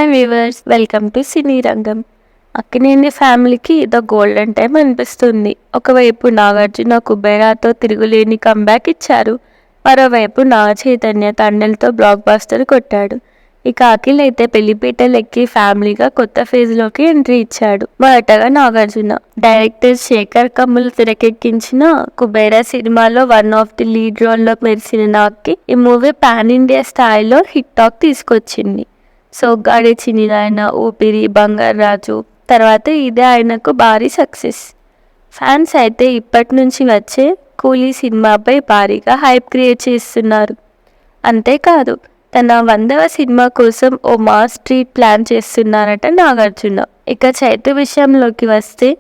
Hi viewers, welcome to సినీ రంగం. అక్కినేని ఫ్యామిలీకి ఇదో గోల్డెన్ టైం అనిపిస్తుంది. ఒకవైపు నాగార్జున కుబేరాతో తిరుగులేని కంబ్యాక్ ఇచ్చారు. మరోవైపు నాగ చైతన్య తండెలతో బ్లాక్ బాస్టర్ కొట్టాడు. ఇక అఖిల్ అయితే పెళ్లిపీటలెక్కి ఫ్యామిలీగా కొత్త ఫేజ్లోకి ఎంట్రీ ఇచ్చాడు. మొదటగా నాగార్జున డైరెక్టర్ శేఖర్ కమ్ములు తెరకెక్కించిన కుబేరా సినిమాలో వన్ ఆఫ్ ది లీడ్ రోల్లో మెరిసిన నాగ్కి ఈ మూవీ పాన్ ఇండియా స్థాయిలో హిట్ టాక్ తీసుకొచ్చింది. సోగ్గాడే చిన్నినాయన, ఊపిరి, బంగారాజు తర్వాత ఇదే ఆయనకు భారీ సక్సెస్. ఫ్యాన్స్ అయితే ఇప్పటి నుంచి వచ్చే కూలీ సినిమాపై భారీగా హైప్ క్రియేట్ చేస్తున్నారు. అంతేకాదు తన 100వ సినిమా కోసం ఓ మాస్ ట్రీట్ ప్లాన్ చేస్తున్నారట నాగార్జున. ఇక చైతు విషయంలోకి వస్తే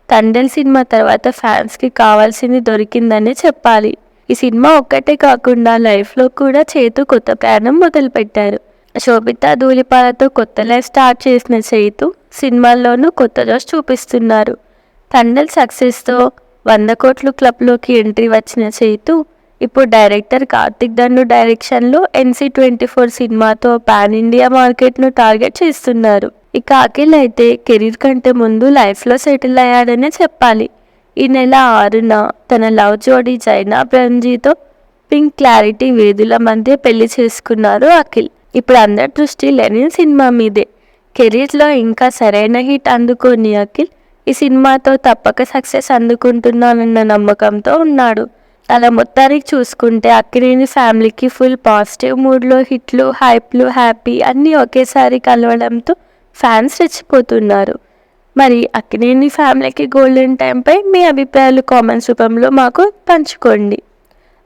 తండెల్ సినిమా తర్వాత ఫ్యాన్స్కి కావాల్సింది దొరికిందనే చెప్పాలి. ఈ సినిమా ఒక్కటే కాకుండా లైఫ్లో కూడా చైతు కొత్త ప్రయాణం మొదలుపెట్టారు. శోభితా ధూళిపాలతో కొత్త లైఫ్ స్టార్ట్ చేసిన చైతు సినిమాల్లోనూ కొత్త జోష్ చూపిస్తున్నారు. తండెల్ సక్సెస్తో 100 కోట్ల క్లబ్లోకి ఎంట్రీ వచ్చిన చైతు ఇప్పుడు డైరెక్టర్ కార్తిక్ దండు డైరెక్షన్లో NC24 సినిమాతో పాన్ ఇండియా మార్కెట్ను టార్గెట్ చేస్తున్నారు. ఇక అఖిల్ అయితే కెరీర్ కంటే ముందు లైఫ్లో సెటిల్ అయ్యాడనే చెప్పాలి. ఈ నెల 6న తన లవ్ జోడీ జైనా బ్రహ్మ్జీతో పింక్ క్లారిటీ వేదుల మధ్య పెళ్లి చేసుకున్నారు అఖిల్. ఇప్పుడు అందరి దృష్టి లెనిన్ సినిమా మీదే. కెరీర్లో ఇంకా సరైన హిట్ అందుకోని అఖిల్ ఈ సినిమాతో తప్పక సక్సెస్ అందుకుంటున్నానన్న నమ్మకంతో ఉన్నాడు. అలా మొత్తానికి చూసుకుంటే అక్కినేని ఫ్యామిలీకి ఫుల్ పాజిటివ్ మూడ్లో హిట్లు, హైప్లు, హ్యాపీ అన్నీ ఒకేసారి కలవడంతో ఫ్యాన్స్ రెచ్చిపోతున్నారు. మరి అక్కినేని ఫ్యామిలీకి గోల్డెన్ టైంపై మీ అభిప్రాయాలు కామెంట్స్ రూపంలో మాకు పంచుకోండి.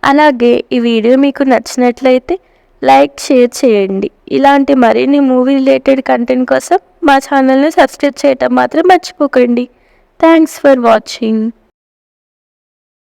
అలాగే ఈ వీడియో మీకు నచ్చినట్లయితే లైక్, షేర్ చేయండి. ఇలాంటి మరిన్ని మూవీ రిలేటెడ్ కంటెంట్ కోసం మా ఛానల్ని సబ్స్క్రైబ్ చేయటం మాత్రం మర్చిపోకండి. Thanks for watching.